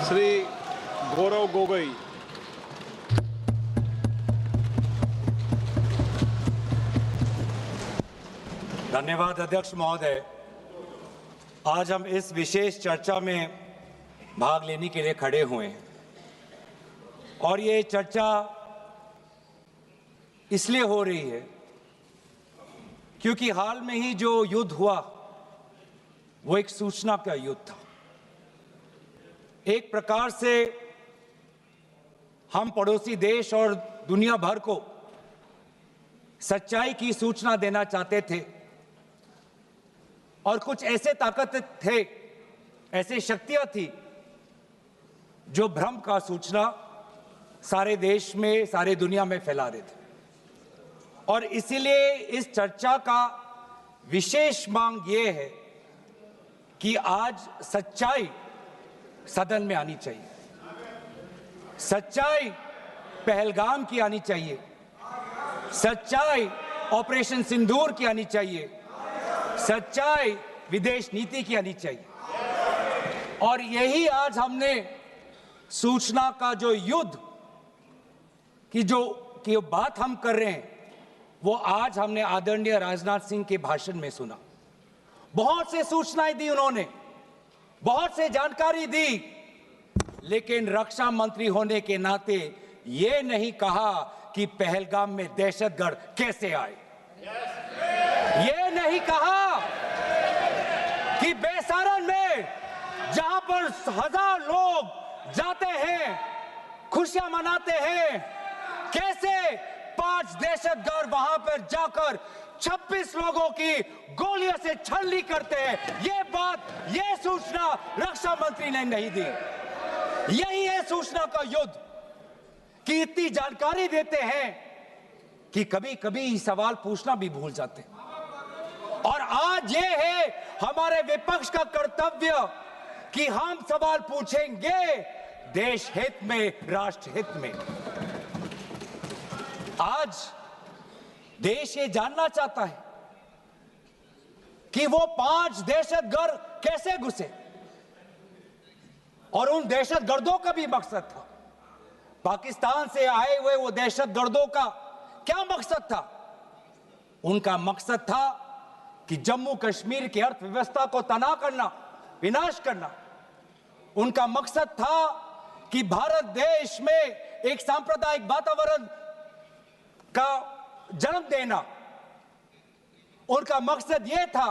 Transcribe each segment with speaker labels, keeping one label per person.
Speaker 1: श्री गौरव गोगोई।
Speaker 2: धन्यवाद अध्यक्ष महोदय। आज हम इस विशेष चर्चा में भाग लेने के लिए खड़े हुए हैं और ये चर्चा इसलिए हो रही है क्योंकि हाल में ही जो युद्ध हुआ वो एक सूचना का युद्ध था। एक प्रकार से हम पड़ोसी देश और दुनिया भर को सच्चाई की सूचना देना चाहते थे और कुछ ऐसे ताकत थे, ऐसी शक्तियां थी जो भ्रम का सूचना सारे देश में, सारे दुनिया में फैला रहे थे। और इसीलिए इस चर्चा का विशेष मांग ये है कि आज सच्चाई सदन में आनी चाहिए। सच्चाई पहलगाम की आनी चाहिए, सच्चाई ऑपरेशन सिंदूर की आनी चाहिए, सच्चाई विदेश नीति की आनी चाहिए। और यही आज हमने सूचना का जो युद्ध की जो बात हम कर रहे हैं वो आज हमने आदरणीय राजनाथ सिंह के भाषण में सुना। बहुत से सूचनाएं दी उन्होंने, बहुत से जानकारी दी, लेकिन रक्षा मंत्री होने के नाते ये नहीं कहा कि पहलगाम में दहशतगर्द कैसे आए। ये नहीं कहा कि बेसारन में जहां पर 1000 लोग जाते हैं, खुशियां मनाते हैं, कैसे 5 दहशतगर्द वहां पर जाकर 26 लोगों की गोलियों से छलनी करते हैं। ये सूचना रक्षा मंत्री ने नहीं दी। यही है सूचना का युद्ध कि इतनी जानकारी देते हैं कि कभी कभी सवाल पूछना भी भूल जाते हैं। और आज ये है हमारे विपक्ष का कर्तव्य कि हम सवाल पूछेंगे देश हित में, राष्ट्र हित में। आज देश ये जानना चाहता है कि वो 5 दहशतगर्द कैसे घुसे और उन दहशतगर्दों का भी मकसद था। पाकिस्तान से आए हुए वो दहशतगर्दों का क्या मकसद था? उनका मकसद था कि जम्मू कश्मीर की अर्थव्यवस्था को तनाव करना, विनाश करना। उनका मकसद था कि भारत देश में एक सांप्रदायिक वातावरण का जन्म देना। उनका मकसद यह था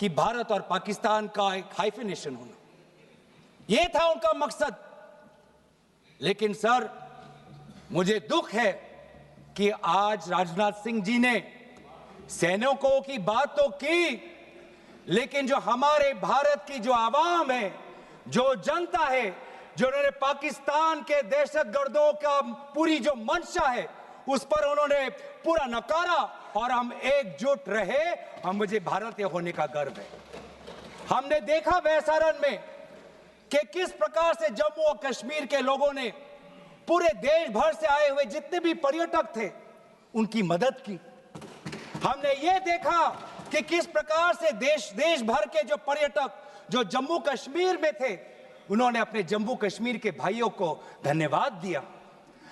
Speaker 2: कि भारत और पाकिस्तान का एक हाइफिनेशन होना। यह था उनका मकसद। लेकिन सर, मुझे दुख है कि आज राजनाथ सिंह जी ने सैनिकों की बात तो की, लेकिन जो हमारे भारत की जो आवाम है, जो जनता है, जो उन्होंने पाकिस्तान के दहशतगर्दों का पूरी जो मंशा है उस पर उन्होंने पूरा नकारा। और हम एकजुट रहे। हम मुझे भारतीय होने का गर्व है। हमने देखा बेसारन में कि किस प्रकार से जम्मू और कश्मीर के लोगों ने पूरे देश भर से आए हुए जितने भी पर्यटक थे उनकी मदद की। हमने ये देखा कि किस प्रकार से देश भर के जो पर्यटक जो जम्मू कश्मीर में थे उन्होंने अपने जम्मू कश्मीर के भाइयों को धन्यवाद दिया।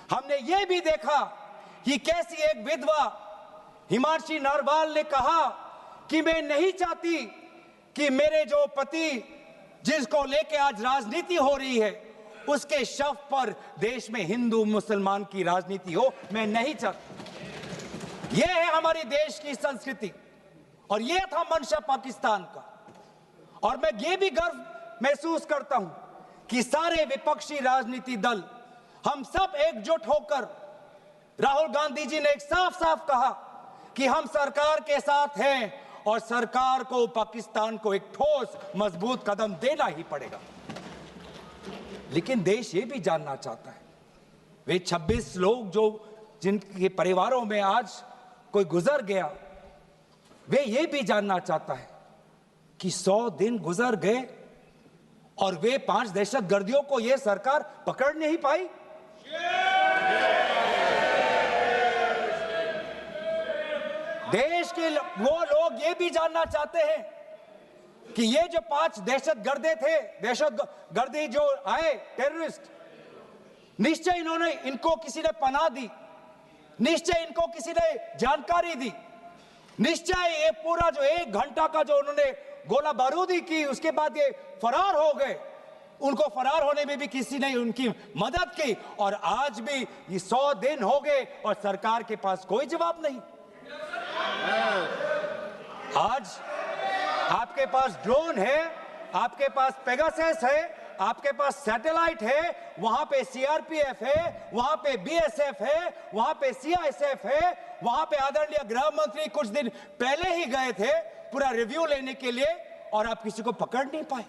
Speaker 2: हमने ये भी देखा कि कैसी एक विधवा हिमांशी नरवाल ने कहा कि मैं नहीं चाहती कि मेरे जो पति जिसको लेके आज राजनीति हो रही है उसके शव पर देश में हिंदू मुसलमान की राजनीति हो, मैं नहीं चाहती। यह है हमारे देश की संस्कृति और यह था मंशा पाकिस्तान का। और मैं ये भी गर्व महसूस करता हूं कि सारे विपक्षी राजनीति दल हम सब एकजुट होकर, राहुल गांधी जी ने एक साफ साफ कहा कि हम सरकार के साथ हैं और सरकार को पाकिस्तान को एक ठोस मजबूत कदम देना ही पड़ेगा। लेकिन देश ये भी जानना चाहता है, वे 26 लोग जो जिनके परिवारों में आज कोई गुजर गया, वे ये भी जानना चाहता है कि 100 दिन गुजर गए और वे 5 दहशतगर्दियों को यह सरकार पकड़ नहीं पाई। देश के वो लोग ये भी जानना चाहते हैं कि ये जो 5 दहशतगर्दे थे, दहशतगर्दी जो आए टेररिस्ट, निश्चय इनको किसी ने पनाह दी, निश्चय इनको किसी ने जानकारी दी, निश्चय ये पूरा जो 1 घंटा का जो उन्होंने गोला बारूदी की, उसके बाद ये फरार हो गए। उनको फरार होने में भी किसी ने उनकी मदद की, और आज भी ये 100 दिन हो गए और सरकार के पास कोई जवाब नहीं। आज आपके पास ड्रोन है, आपके पास पेगासस है, आपके पास सैटेलाइट है, वहां पे सीआरपीएफ है, वहां पे बीएसएफ है, वहां पे सीआईएसएफ है, वहां पे आदरणीय गृह मंत्री कुछ दिन पहले ही गए थे पूरा रिव्यू लेने के लिए, और आप किसी को पकड़ नहीं पाए।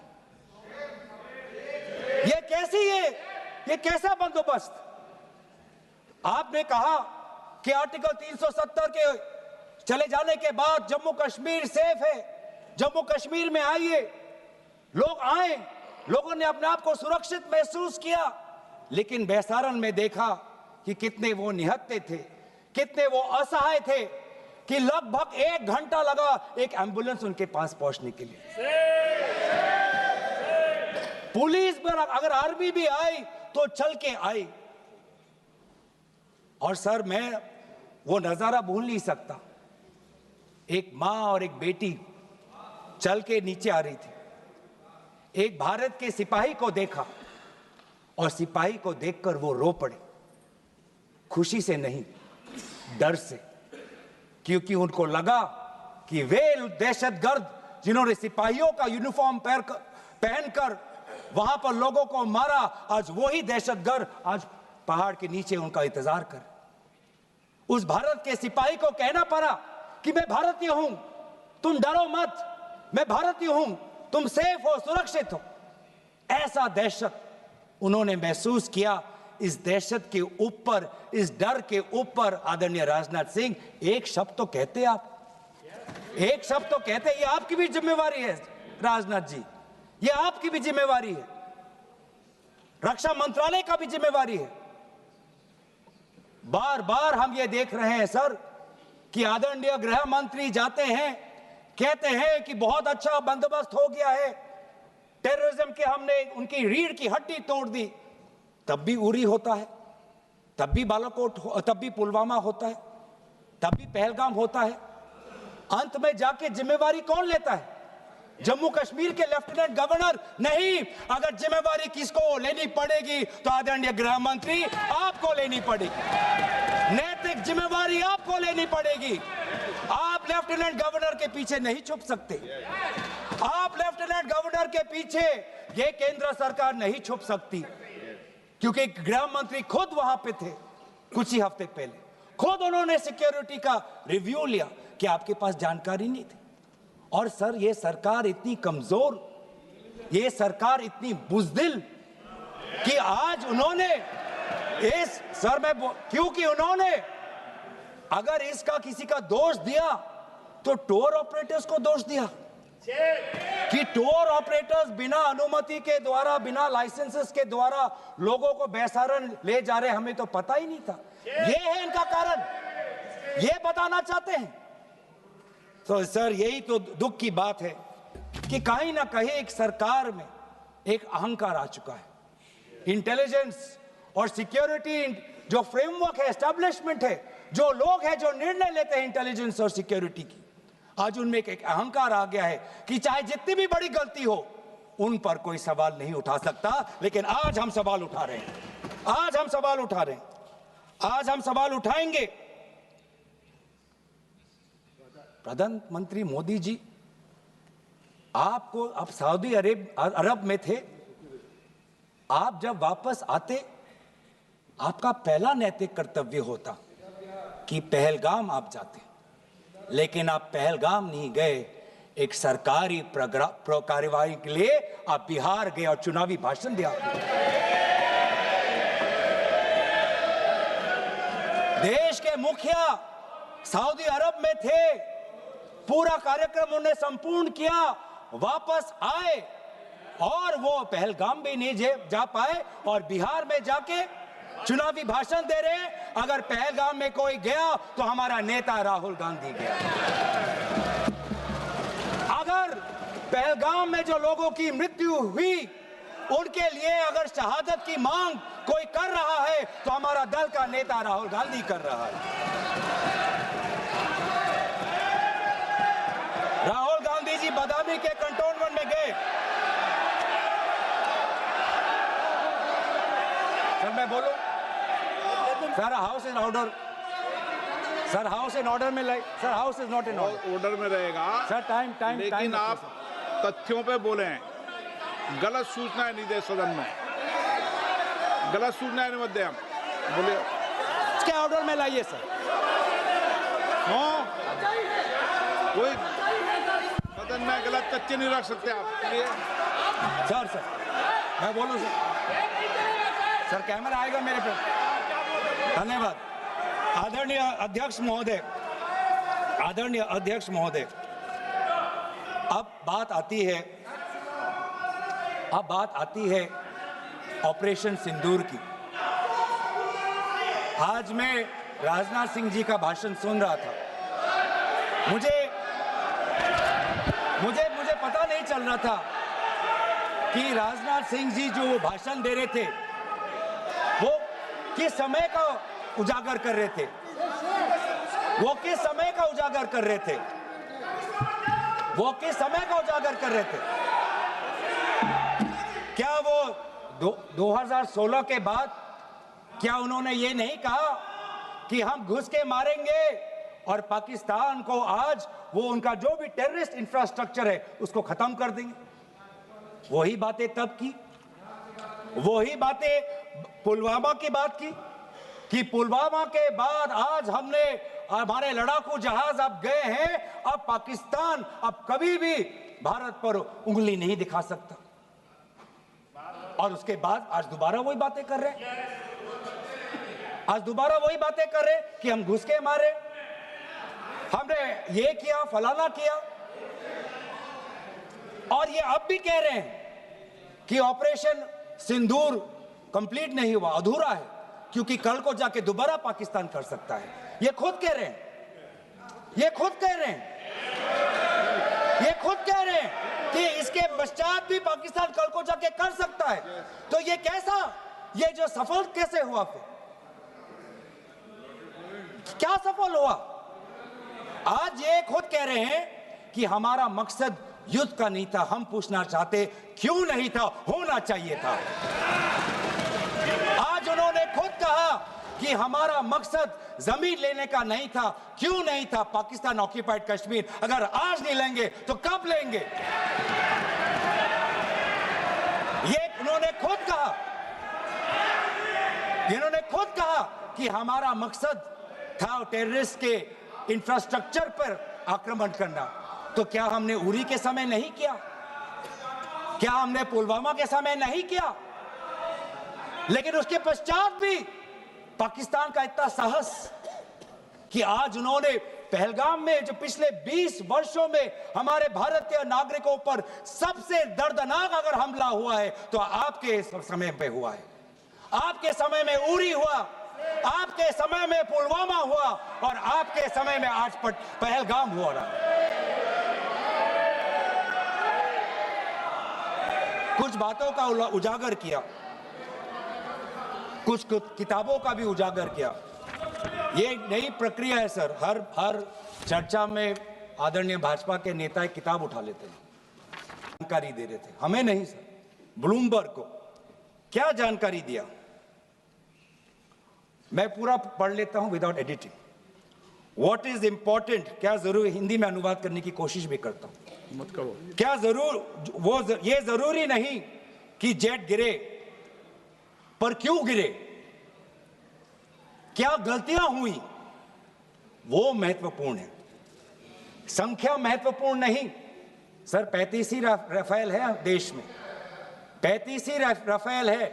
Speaker 2: ये कैसी है, ये कैसा बंदोबस्त? आपने कहा कि आर्टिकल 370 के चले जाने के बाद जम्मू कश्मीर सेफ है, जम्मू कश्मीर में आइए, लोग आए, लोगों ने अपने आप को सुरक्षित महसूस किया, लेकिन बेसारन में देखा कि कितने वो निहत्थे थे, कितने वो असहाय थे, कि लगभग 1 घंटा लगा एक एम्बुलेंस उनके पास पहुंचने के लिए। पुलिस पर अगर आर्मी भी आई तो चल के आई। और सर, मैं वो नजारा भूल नहीं सकता, एक मां और एक बेटी चल के नीचे आ रही थी, एक भारत के सिपाही को देखा और सिपाही को देखकर वो रो पड़े, खुशी से नहीं, डर से, क्योंकि उनको लगा कि वे दहशतगर्द जिन्होंने सिपाहियों का यूनिफॉर्म पहनकर वहां पर लोगों को मारा, आज वही दहशतगर्द आज पहाड़ के नीचे उनका इंतजार कर। उस भारत के सिपाही को कहना पड़ा कि मैं भारतीय हूं, तुम डरो मत, मैं भारतीय हूं, तुम सेफ हो, सुरक्षित हो। ऐसा दहशत उन्होंने महसूस किया। इस दहशत के ऊपर, इस डर के ऊपर आदरणीय राजनाथ सिंह एक शब्द तो कहते, आप एक शब्द तो कहते, ये आपकी भी जिम्मेवारी है राजनाथ जी, ये आपकी भी जिम्मेवारी है, रक्षा मंत्रालय का भी जिम्मेवारी है। बार बार हम ये देख रहे हैं सर कि आदरणीय गृह मंत्री जाते हैं, कहते हैं कि बहुत अच्छा बंदोबस्त हो गया है, टेररिज्म के हमने उनकी रीढ़ की हड्डी तोड़ दी, तब भी उरी होता है, तब भी बालाकोट, तब भी पुलवामा होता है, तब भी पहलगाम होता है। अंत में जाके जिम्मेवारी कौन लेता है? जम्मू कश्मीर के लेफ्टिनेंट गवर्नर नहीं। अगर जिम्मेवारी किसको लेनी पड़ेगी तो आदरणीय गृह मंत्री आपको लेनी पड़ेगी, नैतिक जिम्मेवारी आपको लेनी पड़ेगी। आप लेफ्टिनेंट गवर्नर के पीछे नहीं छुप सकते, आप लेफ्टिनेंट गवर्नर के पीछे ये केंद्र सरकार नहीं छुप सकती, क्योंकि गृह मंत्री खुद वहां पे थे कुछ ही हफ्ते पहले, खुद उन्होंने सिक्योरिटी का रिव्यू लिया कि आपके पास जानकारी नहीं थी। और सर, ये सरकार इतनी कमजोर, ये सरकार इतनी बुज़दिल कि आज उन्होंने इस सर में, क्योंकि उन्होंने अगर इसका किसी का दोष दिया तो टूर ऑपरेटर्स को दोष दिया कि टूर ऑपरेटर्स बिना अनुमति के द्वारा, बिना लाइसेंसेस के द्वारा लोगों को बेसहारा ले जा रहे, हमें तो पता ही नहीं था। ये है इनका कारण, ये बताना चाहते हैं। तो सर, यही तो दुख की बात है कि कहीं ना कहीं एक सरकार में एक अहंकार आ चुका है। इंटेलिजेंस और सिक्योरिटी जो फ्रेमवर्क है, एस्टैब्लिशमेंट है, जो लोग हैं जो निर्णय लेते हैं इंटेलिजेंस और सिक्योरिटी की, आज उनमें एक अहंकार आ गया है कि चाहे जितनी भी बड़ी गलती हो उन पर कोई सवाल नहीं उठा सकता। लेकिन आज हम सवाल उठा रहे हैं, आज हम सवाल उठा रहे हैं, आज हम सवाल उठाएंगे। प्रधानमंत्री मोदी जी, आपको, आप सऊदी अरब में थे, आप जब वापस आते आपका पहला नैतिक कर्तव्य होता कि पहलगाम आप जाते, लेकिन आप पहलगाम नहीं गए, एक सरकारी कार्यवाही के लिए आप बिहार गए और चुनावी भाषण दिया। देश के मुखिया सऊदी अरब में थे, पूरा कार्यक्रम उन्हें संपूर्ण किया, वापस आए और वो पहलगाम भी नहीं जा पाए और बिहार में जाके चुनावी भाषण दे रहे हैं। अगर पहलगाम में कोई गया तो हमारा नेता राहुल गांधी गया। पहलगाम में जो लोगों की मृत्यु हुई, उनके लिए अगर शहादत की मांग कोई कर रहा है तो हमारा दल का नेता राहुल गांधी कर रहा है। राहुल गांधी जी बदामी के कंटोनमेंट में गए। सर मैं बोलूं? Sir house in order. Sir house in order में sir house is not in order.
Speaker 1: Order में रहेगा
Speaker 2: सर टाइम
Speaker 1: लेकिन आप तथ्यों पे बोले, गलत सूचनाएं नहीं दे सदन में, गलत सूचनाएं नहीं मत दे। हम बोले
Speaker 2: इसके ऑर्डर में लाइए सर।
Speaker 1: कोई सदन में गलत तथ्य नहीं रख सकते आप।
Speaker 2: सर मैं बोलूं सर कैमरा आएगा मेरे पे। धन्यवाद। आदरणीय अध्यक्ष महोदय, अब बात आती है ऑपरेशन सिंदूर की। आज मैं राजनाथ सिंह जी का भाषण सुन रहा था। मुझे पता नहीं चल रहा था कि राजनाथ सिंह जी जो वो भाषण दे रहे थे वो किस समय का उजागर कर रहे थे। क्या वो 2016 के बाद क्या उन्होंने ये नहीं कहा कि हम घुस के मारेंगे और पाकिस्तान को आज वो उनका जो भी टेररिस्ट इंफ्रास्ट्रक्चर है उसको खत्म कर देंगे? वही बातें तब की, वही बातें पुलवामा की बात की कि पुलवामा के बाद आज हमारे लड़ाकू जहाज अब गए हैं, अब पाकिस्तान अब कभी भी भारत पर उंगली नहीं दिखा सकता। और उसके बाद आज दोबारा वही बातें कर रहे हैं, कि हम घुस के मारे, हमने ये किया, फलाना किया। और ये अब भी कह रहे हैं कि ऑपरेशन सिंदूर कंप्लीट नहीं हुआ, अधूरा है, क्योंकि कल को जाके दोबारा पाकिस्तान कर सकता है। ये खुद कह रहे हैं कि इसके पश्चात भी पाकिस्तान कल को जाके कर सकता है। तो ये कैसा, ये जो सफल कैसे हुआ? फिर क्या सफल हुआ? आज ये खुद कह रहे हैं कि हमारा मकसद युद्ध का नहीं था। हम पूछना चाहते क्यों नहीं था, होना चाहिए था। आज उन्होंने खुद कहा कि हमारा मकसद जमीन लेने का नहीं था। क्यों नहीं था? पाकिस्तान ऑक्यूपाइड कश्मीर अगर आज नहीं लेंगे तो कब लेंगे? ये इन्होंने खुद कहा कि हमारा मकसद था टेररिस्ट के इंफ्रास्ट्रक्चर पर आक्रमण करना। तो क्या हमने उरी के समय नहीं किया? क्या हमने पुलवामा के समय नहीं किया? लेकिन उसके पश्चात भी पाकिस्तान का इतना साहस कि आज उन्होंने पहलगाम में जो पिछले 20 वर्षों में हमारे भारतीय नागरिकों पर सबसे दर्दनाक अगर हमला हुआ है तो आपके समय पे हुआ है। आपके समय में उरी हुआ, आपके समय में पुलवामा हुआ और आपके समय में आज पहलगाम हो रहा है। कुछ बातों का उजागर किया, कुछ किताबों का भी उजागर किया। ये नई प्रक्रिया है सर। हर चर्चा में आदरणीय भाजपा के नेता एक किताब उठा लेते हैं, जानकारी दे रहे थे। हमें नहीं सर, ब्लूमबर्ग को क्या जानकारी दिया, मैं पूरा पढ़ लेता हूं without editing. What is important, क्या जरूरी, हिंदी में अनुवाद करने की कोशिश भी करता हूं,
Speaker 1: मत करो।
Speaker 2: क्या ये जरूरी नहीं कि जेट गिरे, पर क्यों गिरे, क्या गलतियां हुई, वो महत्वपूर्ण है। संख्या महत्वपूर्ण नहीं सर। 35 ही राफेल है देश में, 35 ही राफेल है।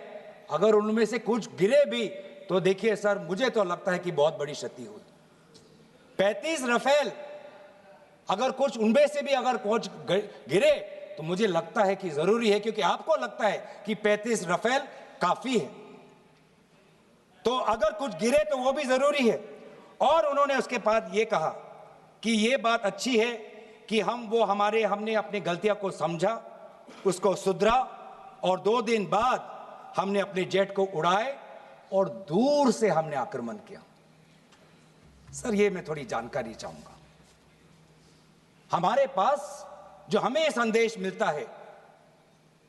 Speaker 2: अगर उनमें से कुछ गिरे भी तो देखिए सर, मुझे तो लगता है कि बहुत बड़ी क्षति हुई। 35 राफेल, अगर कुछ उनमें से भी अगर कुछ गिरे तो मुझे लगता है कि जरूरी है, क्योंकि आपको लगता है कि 35 राफेल काफी है, तो अगर कुछ गिरे तो वो भी जरूरी है। और उन्होंने उसके बाद ये कहा कि ये बात अच्छी है कि हमने अपनी गलतियों को समझा, उसको सुधरा और 2 दिन बाद हमने अपने जेट को उड़ाए और दूर से हमने आक्रमण किया। सर, ये मैं थोड़ी जानकारी चाहूंगा। हमारे पास जो हमें संदेश मिलता है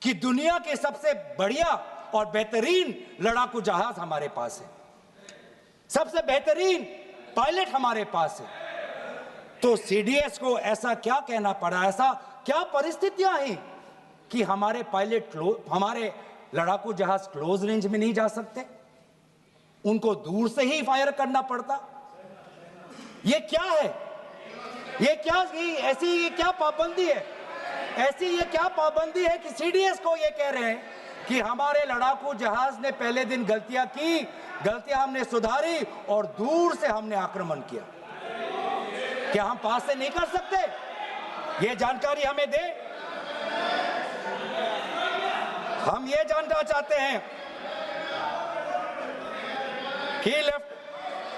Speaker 2: कि दुनिया के सबसे बढ़िया और बेहतरीन लड़ाकू जहाज हमारे पास है, सबसे बेहतरीन पायलट हमारे पास है, तो सीडीएस को ऐसा क्या कहना पड़ा, ऐसा क्या परिस्थितियां हैं कि हमारे लड़ाकू जहाज क्लोज रेंज में नहीं जा सकते, उनको दूर से ही फायर करना पड़ता? ये क्या है? ये क्या पाबंदी है? ऐसी ये क्या पाबंदी है कि सीडीएस को ये कह रहे हैं कि हमारे लड़ाकू जहाज ने पहले दिन गलतियां हमने सुधारी और दूर से हमने आक्रमण किया? क्या हम पास से नहीं कर सकते? ये जानकारी हमें दे। हम ये जानना चाहते हैं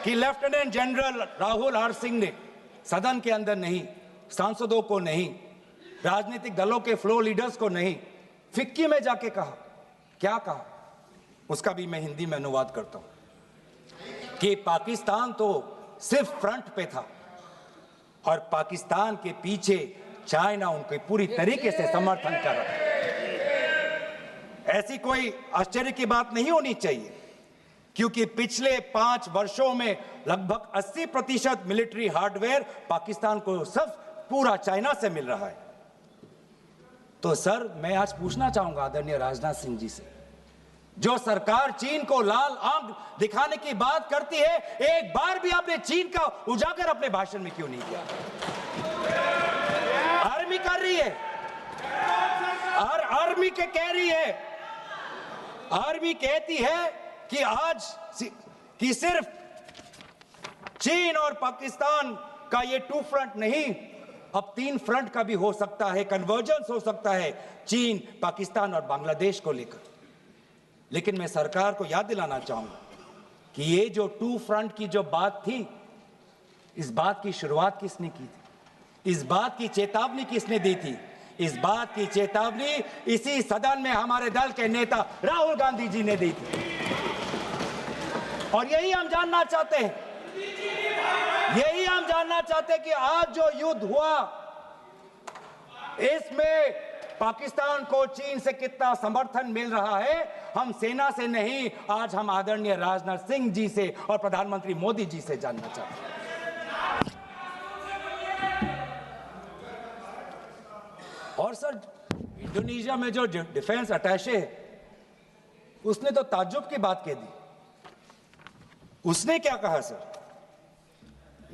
Speaker 2: कि lieutenant general Rahul R Singh ने सदन के अंदर नहीं, सांसदों को नहीं, राजनीतिक दलों के फ्लोर लीडर्स को नहीं, फिक्की में जाके कहा। क्या कहा? उसका भी मैं हिंदी में अनुवाद करता हूं कि पाकिस्तान तो सिर्फ फ्रंट पे था और पाकिस्तान के पीछे चाइना उनके पूरी तरीके से समर्थन कर रहा है। ऐसी कोई आश्चर्य की बात नहीं होनी चाहिए, क्योंकि पिछले 5 वर्षों में लगभग 80% मिलिट्री हार्डवेयर पाकिस्तान को सब पूरा चाइना से मिल रहा है। तो सर, मैं आज पूछना चाहूंगा आदरणीय राजनाथ सिंह जी से, जो सरकार चीन को लाल आंख दिखाने की बात करती है, एक बार भी आपने चीन का उजागर अपने भाषण में क्यों नहीं किया? आर्मी कर रही है, आर्मी के कह रही है, आर्मी कहती है कि सिर्फ चीन और पाकिस्तान का ये 2 फ्रंट नहीं, अब 3 फ्रंट का भी हो सकता है, कन्वर्जेंस हो सकता है चीन, पाकिस्तान और बांग्लादेश को लेकर। लेकिन मैं सरकार को याद दिलाना चाहूंगा कि ये जो 2 फ्रंट की जो बात थी, इस बात की शुरुआत किसने की थी? इस बात की चेतावनी किसने दी थी? इस बात की चेतावनी इसी सदन में हमारे दल के नेता राहुल गांधी जी ने दी थी। और यही हम जानना चाहते हैं, कि आज जो युद्ध हुआ, इसमें पाकिस्तान को चीन से कितना समर्थन मिल रहा है। हम सेना से नहीं, आज हम आदरणीय राजनाथ सिंह जी से और प्रधानमंत्री मोदी जी से जानना चाहते हैं। और सर, इंडोनेशिया में जो डिफेंस अटैचे है, उसने तो ताज्जुब की बात कह दी। उसने क्या कहा sir?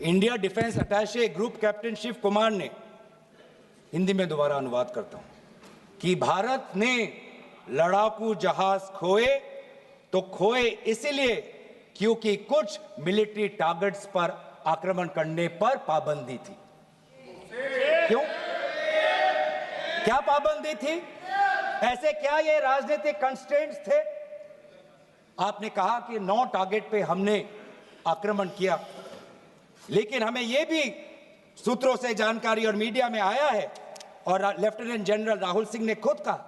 Speaker 2: India defence attache group captain Shiv Kumar ने, हिंदी में दोबारा अनुवाद करता हूं, कि भारत ने लड़ाकू जहाज खोए इसलिए क्योंकि कुछ मिलिट्री टारगेट्स पर आक्रमण करने पर पाबंदी थी। क्यों? क्या पाबंदी थी? ऐसे क्या ये राजनीतिक कंस्ट्रेंट्स थे? आपने कहा कि 9 टारगेट पे हमने आक्रमण किया, लेकिन हमें यह भी सूत्रों से जानकारी और मीडिया में आया है, और लेफ्टिनेंट जनरल राहुल सिंह ने खुद कहा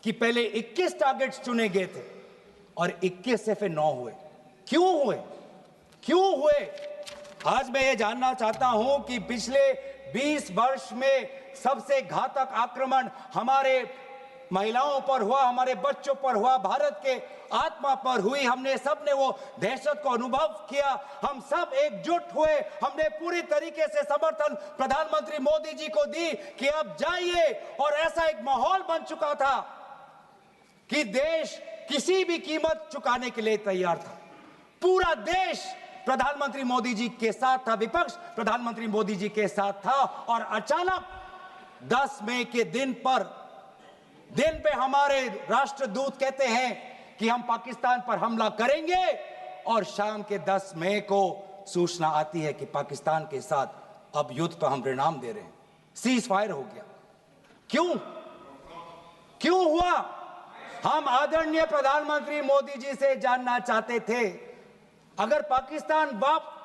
Speaker 2: कि पहले 21 टारगेट्स चुने गए थे और 21 से फिर 9 हुए। क्यों हुए? आज मैं ये जानना चाहता हूं कि पिछले 20 वर्ष में सबसे घातक आक्रमण हमारे महिलाओं पर हुआ, हमारे बच्चों पर हुआ, भारत के आत्मा पर हुई। हमने सबने वो दहशत को अनुभव किया, हम सब एकजुट हुए, हमने पूरी तरीके से समर्थन प्रधानमंत्री मोदी जी को दी कि अब जाइए, और ऐसा एक माहौल बन चुका था कि देश किसी भी कीमत चुकाने के लिए तैयार था। पूरा देश प्रधानमंत्री मोदी जी के साथ था, विपक्ष प्रधानमंत्री मोदी जी के साथ था, और अचानक 10 मई के दिन पे हमारे राष्ट्रदूत कहते हैं कि हम पाकिस्तान पर हमला करेंगे, और शाम के 10 मई को सूचना आती है कि पाकिस्तान के साथ अब युद्ध पर हम परिणाम दे रहे हैं, सीज फायर हो गया। क्यों हुआ? हम आदरणीय प्रधानमंत्री मोदी जी से जानना चाहते थे, अगर पाकिस्तान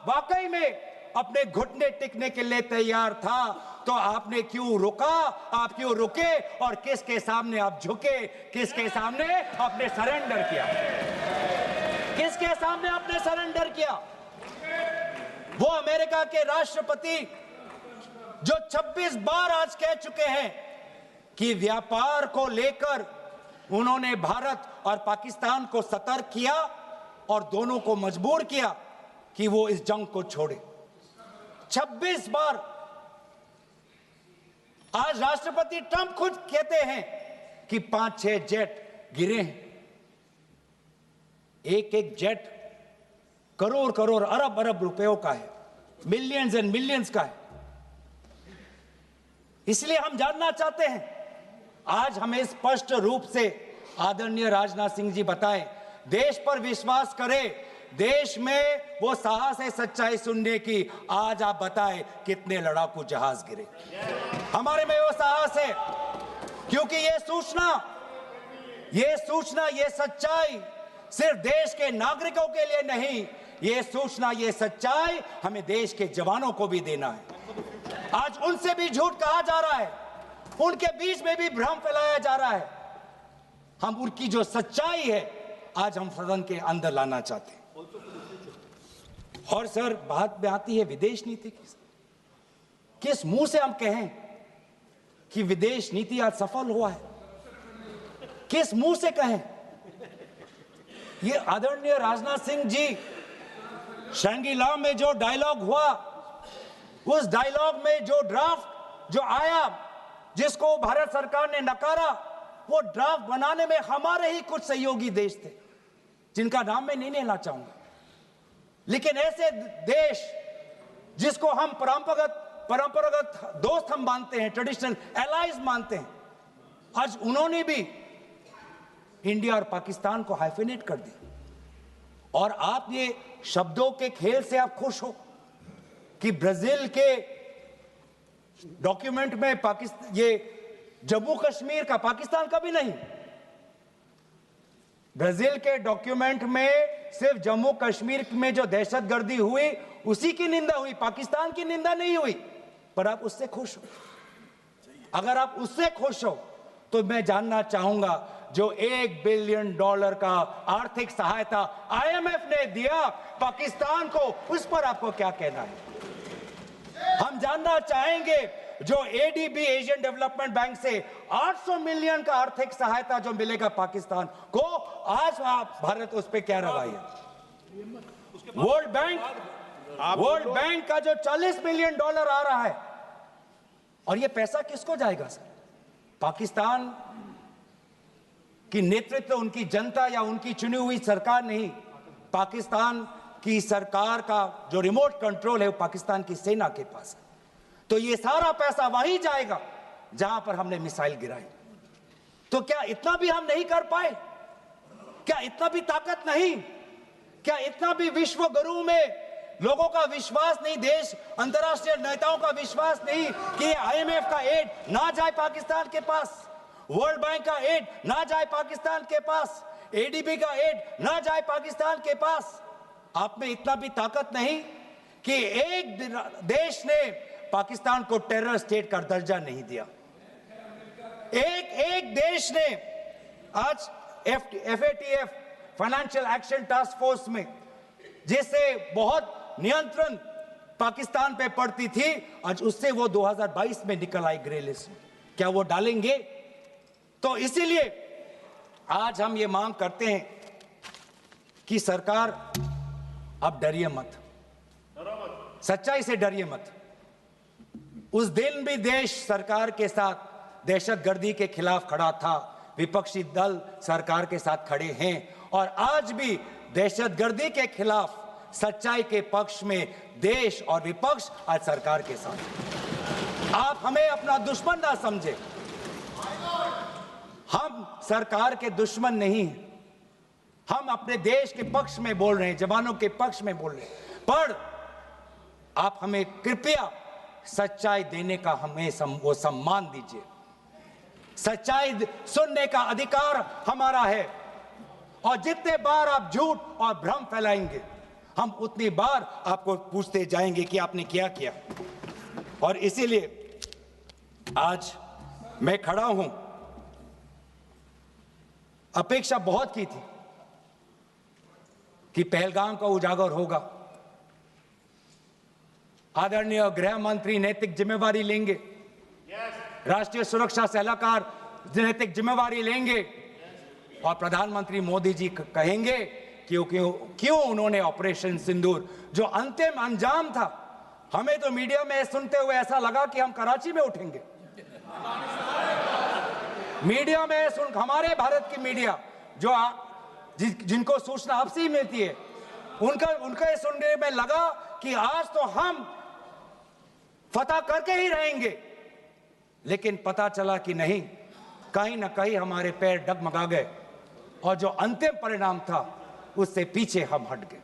Speaker 2: वाकई में अपने घुटने टिकने के लिए तैयार था तो आपने क्यों रुका, आप क्यों रुके और किसके सामने आप झुके, किसके सामने आपने सरेंडर किया, किसके सामने आपने सरेंडर किया? वो अमेरिका के राष्ट्रपति जो 26 बार आज कह चुके हैं कि व्यापार को लेकर उन्होंने भारत और पाकिस्तान को सतर्क किया और दोनों को मजबूर किया कि वो इस जंग को छोड़े। 26 बार। आज राष्ट्रपति ट्रंप खुद कहते हैं कि 5-6 जेट गिरे हैं। एक एक जेट करोड़ करोड़ अरब अरब रुपयों का है, मिलियंस एंड मिलियंस का है। इसलिए हम जानना चाहते हैं, आज हमें स्पष्ट रूप से आदरणीय राजनाथ सिंह जी बताएं, देश पर विश्वास करें, देश में वो साहस है सच्चाई सुनने की। आज आप बताएं कितने लड़ाकू जहाज गिरे? हमारे में वो साहस है, क्योंकि ये सूचना, ये सच्चाई सिर्फ देश के नागरिकों के लिए नहीं, ये सूचना, ये सच्चाई हमें देश के जवानों को भी देना है। आज उनसे भी झूठ कहा जा रहा है, उनके बीच में भी भ्रम फैलाया जा रहा है। हम उनकी जो सच्चाई है आज हम सदन के अंदर लाना चाहते हैं। और सर, बात में आती है विदेश नीति की। किस मुंह से हम कहें कि विदेश नीति आज सफल हुआ है? किस मुंह से कहें? ये आदरणीय राजनाथ सिंह जी, शंगीला में जो डायलॉग हुआ, उस डायलॉग में जो ड्राफ्ट जो आया, जिसको भारत सरकार ने नकारा, वो ड्राफ्ट बनाने में हमारे ही कुछ सहयोगी देश थे, जिनका नाम मैं नहीं लेना चाहूंगा। लेकिन ऐसे देश जिसको हम परंपरागत दोस्त हम मानते हैं, ट्रेडिशनल एलाइज मानते हैं, आज उन्होंने भी इंडिया और पाकिस्तान को हाइफिनेट कर दिया। और आप ये शब्दों के खेल से आप खुश हो कि ब्राजील के डॉक्यूमेंट में पाकिस्तान, ये जम्मू कश्मीर का पाकिस्तान का भी नहीं, ब्राजील के डॉक्यूमेंट में सिर्फ जम्मू कश्मीर में जो दहशतगर्दी हुई उसी की निंदा हुई, पाकिस्तान की निंदा नहीं हुई। पर आप उससे खुश हो? अगर आप उससे खुश हो तो मैं जानना चाहूंगा, जो $1 बिलियन का आर्थिक सहायता IMF ने दिया पाकिस्तान को, उस पर आपको क्या कहना है? हम जानना चाहेंगे, जो ADB एशियन डेवलपमेंट बैंक से 800 मिलियन का आर्थिक सहायता जो मिलेगा पाकिस्तान को, आज भारत उस पर क्या रवैया? वर्ल्ड बैंक का जो $40 मिलियन आ रहा है, और ये पैसा किसको जाएगा सर? पाकिस्तान की नेतृत्व उनकी जनता या उनकी चुनी हुई सरकार नहीं, पाकिस्तान की सरकार का जो रिमोट कंट्रोल है वो पाकिस्तान की सेना के पास है। तो ये सारा पैसा वहीं जाएगा जहां पर हमने मिसाइल गिराई। तो क्या इतना भी हम नहीं कर पाए? क्या इतना भी ताकत नहीं? क्या इतना भी विश्व गुरु में लोगों का विश्वास नहीं, देश अंतर्राष्ट्रीय नेताओं का विश्वास नहीं कि IMF का एड ना जाए पाकिस्तान के पास, वर्ल्ड बैंक का एड ना जाए पाकिस्तान के पास, ADB का एड ना जाए पाकिस्तान के पास? आप में इतना भी ताकत नहीं कि एक देश ने पाकिस्तान को टेरर स्टेट का दर्जा नहीं दिया। एक देश ने आज FATF financial action task force में, जिससे बहुत नियंत्रण पाकिस्तान पे पड़ती थी, आज उससे वो 2022 में निकल आई ग्रे लिस्ट में। क्या वो डालेंगे? तो इसीलिए आज हम ये मांग करते हैं कि सरकार, अब डरिए मत, सच्चाई से डरिए मत। उस दिन भी देश सरकार के साथ दहशतगर्दी के खिलाफ खड़ा था, विपक्षी दल सरकार के साथ खड़े हैं, और आज भी दहशतगर्दी के खिलाफ सच्चाई के पक्ष में देश और विपक्ष आज सरकार के साथ। आप हमें अपना दुश्मन ना समझे, हम सरकार के दुश्मन नहीं हैं, हम अपने देश के पक्ष में बोल रहे हैं, जवानों के पक्ष में बोल रहे हैं। पर आप हमें कृपया सच्चाई देने का हमें वो सम्मान दीजिए। सच्चाई सुनने का अधिकार हमारा है, और जितने बार आप झूठ और भ्रम फैलाएंगे, हम उतनी बार आपको पूछते जाएंगे कि आपने क्या किया। और इसीलिए आज मैं खड़ा हूं, अपेक्षा बहुत की थी कि पहलगाम का उजागर होगा, आदरणीय गृह मंत्री नैतिक जिम्मेवारी लेंगे, राष्ट्रीय सुरक्षा सलाहकार नैतिक जिम्मेवारी लेंगे और प्रधानमंत्री मोदी जी कहेंगे क्यों उन्होंने ऑपरेशन सिंदूर जो अंतिम अंजाम था, हमें तो मीडिया में सुनते हुए ऐसा लगा कि हम कराची में उठेंगे। मीडिया में हमारे भारत की मीडिया जो जिनको सूचना अब से ही मिलती है, उनका सुनने में लगा कि आज तो हम फतह करके ही रहेंगे, लेकिन पता चला कि नहीं, कहीं ना कहीं हमारे पैर डगमगा गए और जो अंतिम परिणाम था उससे पीछे हम हट गए।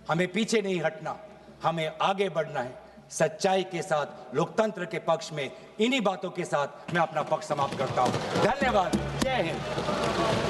Speaker 2: हमें पीछे नहीं हटना, हमें आगे बढ़ना है सच्चाई के साथ, लोकतंत्र के पक्ष में। इन्हीं बातों के साथ मैं अपना पक्ष समाप्त करता हूं। धन्यवाद। जय हिंद।